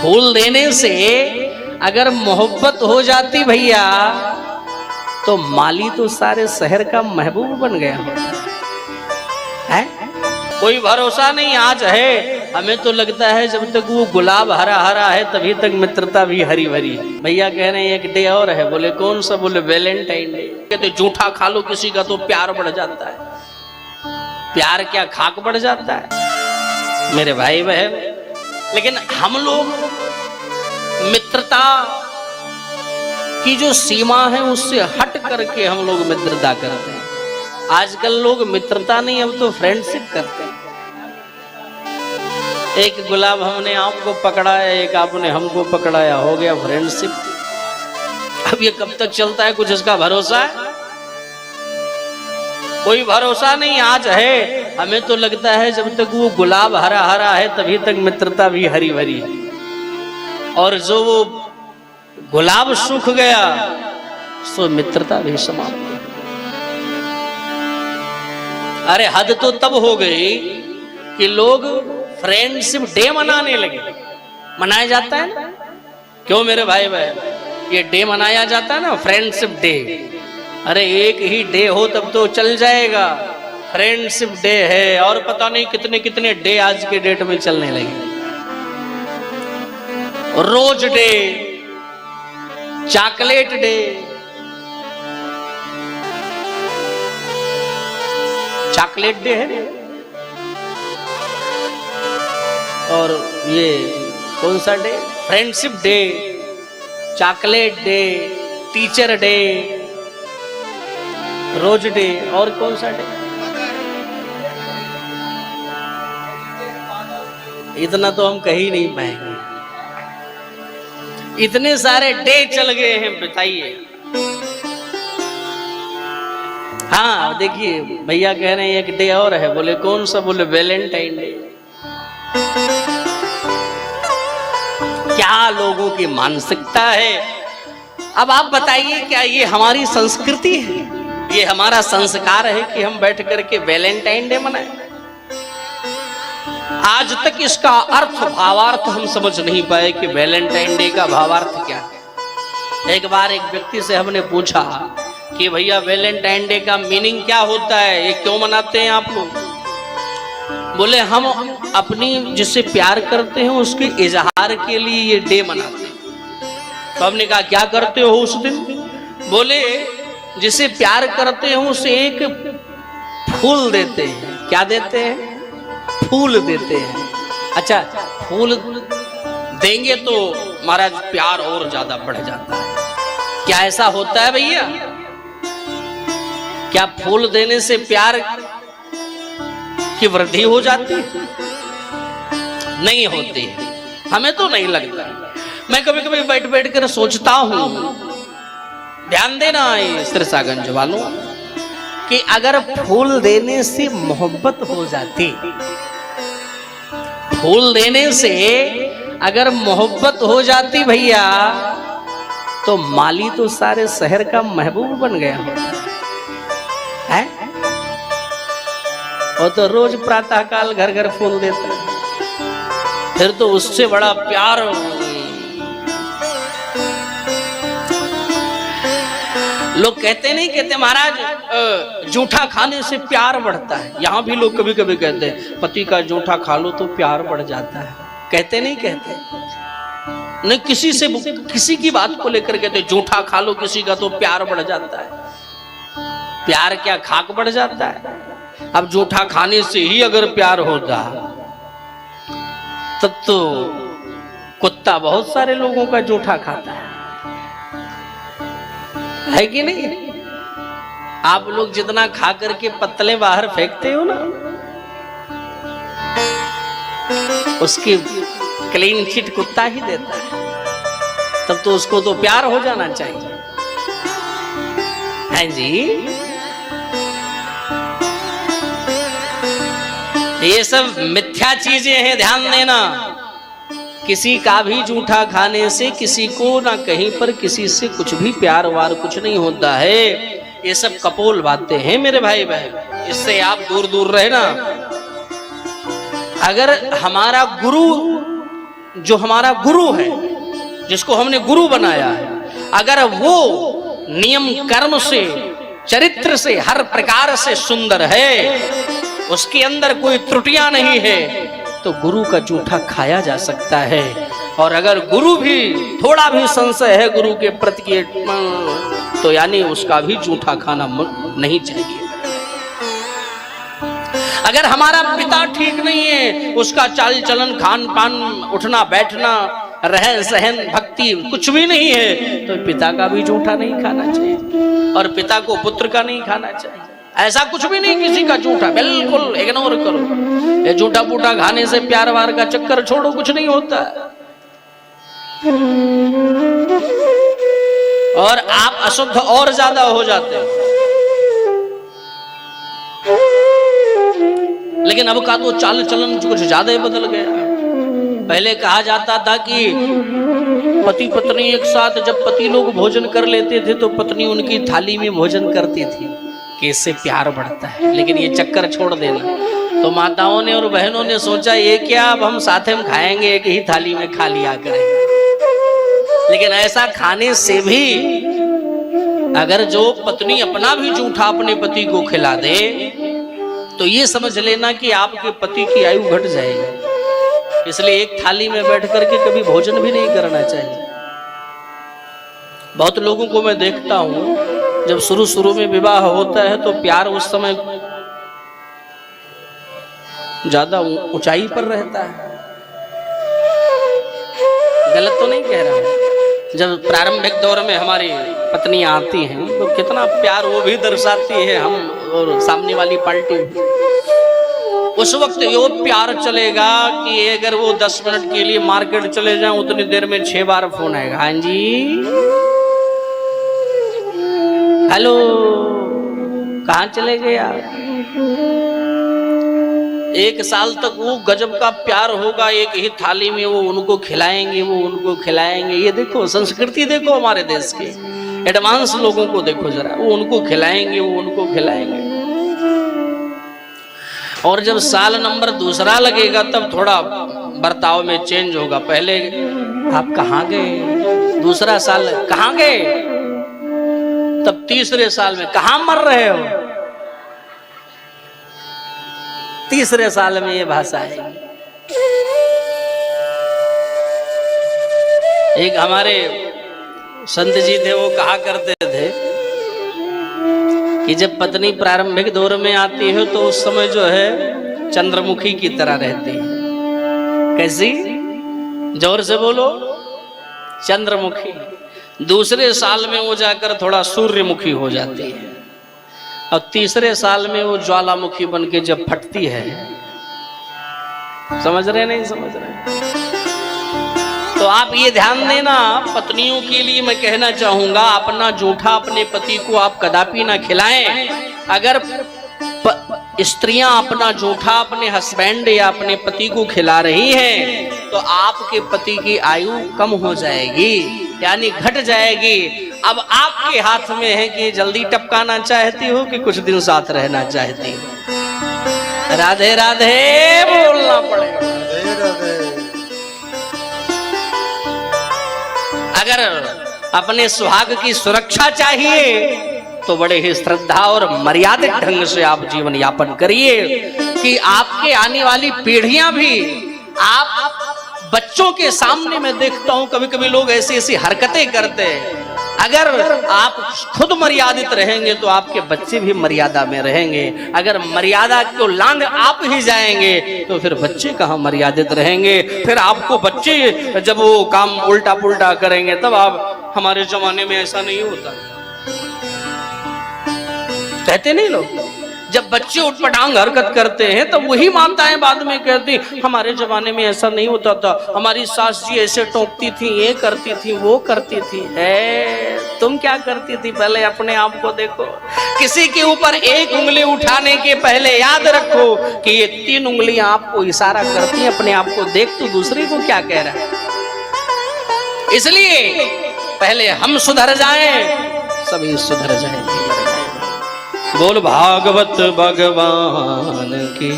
फूल देने से अगर मोहब्बत हो जाती भैया तो माली तो सारे शहर का महबूब बन गया है। कोई भरोसा नहीं आज है। हमें तो लगता है जब तक वो गुलाब हरा हरा है तभी तक मित्रता भी हरी भरी है। भैया कह रहे हैं एक डे और है। बोले कौन सा? बोले वैलेंटाइन डे। कहते जूठा खा लो किसी का तो प्यार बढ़ जाता है। प्यार क्या खाक बढ़ जाता है मेरे भाई बहन। लेकिन हम लोग मित्रता की जो सीमा है उससे हट करके हम लोग मित्रता करते हैं। आजकल लोग मित्रता नहीं अब तो फ्रेंडशिप करते हैं। एक गुलाब हमने आपको पकड़ाया, एक आपने हमको पकड़ाया, हो गया फ्रेंडशिप। अब ये कब तक चलता है कुछ इसका भरोसा है? कोई भरोसा नहीं आज है। हमें तो लगता है जब तक वो गुलाब हरा हरा है तभी तक मित्रता भी हरी भरी है। और जो वो गुलाब सूख गया सो मित्रता भी समाप्त। अरे हद तो तब हो गई कि लोग फ्रेंडशिप डे मनाने लगे। मनाया जाता है ना, क्यों मेरे भाई बहन? ये डे मनाया जाता है ना, फ्रेंडशिप डे। अरे एक ही डे हो तब तो चल जाएगा। फ्रेंडशिप डे है और पता नहीं कितने कितने डे आज के डेट में चलने लगे। Rose day, chocolate day, chocolate day है। और ये कौन सा day? Friendship day, chocolate day, teacher day, rose day, और कौन सा डे? इतना तो हम कहीं नहीं पाएंगे। इतने सारे डे चल गए हैं, बताइए। हाँ देखिए भैया कह रहे हैं एक डे और है। बोले कौन सा? बोले वैलेंटाइन डे। क्या लोगों की मानसिकता है। अब आप बताइए क्या ये हमारी संस्कृति है? ये हमारा संस्कार है कि हम बैठ करके वैलेंटाइन डे मनाएं? आज तक इसका अर्थ भावार्थ हम समझ नहीं पाए कि वैलेंटाइन डे का भावार्थ क्या है। एक बार एक व्यक्ति से हमने पूछा कि भैया वैलेंटाइन डे का मीनिंग क्या होता है, ये क्यों मनाते हैं आप लोग? बोले हम अपनी जिससे प्यार करते हैं उसके इजहार के लिए ये डे मनाते हैं। तो हमने कहा क्या करते हो उस दिन? बोले जिसे प्यार करते हैं उसे एक फूल देते हैं। क्या देते हैं? फूल देते हैं। अच्छा, फूल देंगे तो महाराज प्यार और ज्यादा बढ़ जाता है। क्या ऐसा होता है भैया? क्या फूल देने से प्यार की वृद्धि हो जाती है? नहीं होती। हमें तो नहीं लगता। मैं कभी कभी बैठ बैठ कर सोचता हूं, ध्यान देना सिरसागंज वालों, कि अगर फूल देने से मोहब्बत हो जाती, फूल देने से अगर मोहब्बत हो जाती भैया तो माली तो सारे शहर का महबूब बन गया है। और तो रोज प्रातः काल घर घर फूल देता है। फिर तो उससे बड़ा प्यार। लोग कहते नहीं कहते महाराज जूठा खाने से प्यार बढ़ता है। यहां भी लोग कभी कभी कहते हैं पति का जूठा खा लो तो प्यार बढ़ जाता है। कहते नहीं कहते? नहीं, किसी से किसी की बात को लेकर कहते जूठा खा लो किसी का तो प्यार बढ़ जाता है। प्यार क्या खाक बढ़ जाता है? अब जूठा खाने से ही अगर प्यार होता तब तो कुत्ता बहुत सारे लोगों का जूठा खाता है कि नहीं? आप लोग जितना खा करके पत्तले बाहर फेंकते हो ना, उसकी क्लीन चिट कुत्ता ही देता है। तब तो उसको तो प्यार हो जाना चाहिए। हैं जी? ये सब मिथ्या चीजें हैं, ध्यान देना। किसी का भी जूठा खाने से किसी को ना कहीं पर किसी से कुछ भी प्यार वार कुछ नहीं होता है। ये सब कपोल बातें हैं मेरे भाई बहन, इससे आप दूर दूर रहना। अगर हमारा गुरु जो हमारा गुरु है, जिसको हमने गुरु बनाया है, अगर वो नियम कर्म से, चरित्र से, हर प्रकार से सुंदर है, उसके अंदर कोई त्रुटियां नहीं है, तो गुरु का जूठा खाया जा सकता है। और अगर गुरु भी थोड़ा भी संशय है गुरु के प्रति, तो यानी उसका भी जूठा खाना नहीं चाहिए। अगर हमारा पिता ठीक नहीं है, उसका चाल चलन, खान पान, उठना बैठना, रहन सहन, भक्ति कुछ भी नहीं है, तो पिता का भी जूठा नहीं खाना चाहिए और पिता को पुत्र का नहीं खाना चाहिए। ऐसा कुछ भी नहीं, किसी का जूठा बिल्कुल इग्नोर करो। ये जूठा पूठा खाने से प्यार वार का चक्कर छोड़ो, कुछ नहीं होता। और आप अशुद्ध और ज्यादा हो जाते हो। लेकिन अब का तो चाल चलन कुछ ज्यादा ही बदल गया। पहले कहा जाता था कि पति पत्नी एक साथ, जब पति लोग भोजन कर लेते थे तो पत्नी उनकी थाली में भोजन करती थी कि इससे प्यार बढ़ता है। लेकिन ये चक्कर छोड़ देना। तो माताओं ने और बहनों ने सोचा ये क्या, अब हम साथ में खाएंगे, एक ही थाली में खा लिया करेंगे। लेकिन ऐसा खाने से भी अगर जो पत्नी अपना भी जूठा अपने पति को खिला दे, तो ये समझ लेना कि आपके पति की आयु घट जाएगी। इसलिए एक थाली में बैठ करके कभी भोजन भी नहीं करना चाहिए। बहुत लोगों को मैं देखता हूं, जब शुरू शुरू में विवाह होता है तो प्यार उस समय ज्यादा ऊंचाई पर रहता है। गलत तो नहीं कह रहा। जब प्रारंभिक दौर में हमारी पत्नियां आती हैं तो कितना प्यार वो भी दर्शाती है, हम और सामने वाली पार्टी। उस वक्त यो प्यार चलेगा कि अगर वो 10 मिनट के लिए मार्केट चले जाएं, उतनी देर में 6 बार फोन आएगा। हाँ जी, हेलो, कहाँ चले गए आप? 1 साल तक वो गजब का प्यार होगा। एक ही थाली में वो उनको खिलाएंगे, वो उनको खिलाएंगे। ये देखो संस्कृति, देखो हमारे देश के एडवांस लोगों को देखो जरा, वो उनको खिलाएंगे, वो उनको खिलाएंगे। और जब साल नंबर दूसरा लगेगा तब थोड़ा बर्ताव में चेंज होगा। पहले आप कहाँ गए, दूसरा साल कहाँ गए, तब तीसरे साल में कहाँ मर रहे हो, तीसरे साल में ये भाषा है। एक हमारे संत जी थे, वो कहा करते थे कि जब पत्नी प्रारंभिक दौर में आती है तो उस समय जो है चंद्रमुखी की तरह रहती है। कैसी? जोर से बोलो, चंद्रमुखी। दूसरे साल में वो जाकर थोड़ा सूर्यमुखी हो जाती है और तीसरे साल में वो ज्वालामुखी बन के जब फटती है, समझ रहे नहीं समझ रहे? तो आप ये ध्यान देना, पत्नियों के लिए मैं कहना चाहूंगा, अपना जूठा अपने पति को आप कदापि ना खिलाएं। अगर स्त्रियां अपना जूठा अपने हस्बैंड या अपने पति को खिला रही हैं तो आपके पति की आयु कम हो जाएगी, यानी घट जाएगी। अब आपके हाथ में है कि जल्दी टपकाना चाहती हो कि कुछ दिन साथ रहना चाहती हो। राधे राधे बोलना पड़ेगा। अगर अपने सुहाग की सुरक्षा चाहिए तो बड़े ही श्रद्धा और मर्यादित ढंग से आप जीवन यापन करिए कि आपके आने वाली पीढ़ियां भी, आप बच्चों के सामने मैं देखता हूं कभी कभी लोग ऐसी ऐसी हरकतें करते हैं। अगर आप खुद मर्यादित रहेंगे तो आपके बच्चे भी मर्यादा में रहेंगे। अगर मर्यादा को लांघ आप ही जाएंगे तो फिर बच्चे कहाँ मर्यादित रहेंगे। फिर आपको बच्चे जब वो काम उल्टा पुल्टा करेंगे तब आप, हमारे जमाने में ऐसा नहीं होता, कहते नहीं लोग, जब बच्चे उठपटांग हरकत करते हैं तब तो वही माताएं बाद में कहती हमारे जमाने में ऐसा नहीं होता था, हमारी सास जी ऐसे टोकती थी, ये करती थी, वो करती थी। तुम क्या करती थी पहले अपने आप को देखो। किसी के ऊपर एक उंगली उठाने के पहले याद रखो कि ये 3 उंगलियां आपको इशारा करती हैं, अपने आप को देख तो दूसरे को क्या कह रहा है। इसलिए पहले हम सुधर जाएं, सभी सुधर जाएंगे। बोल भागवत भगवान की।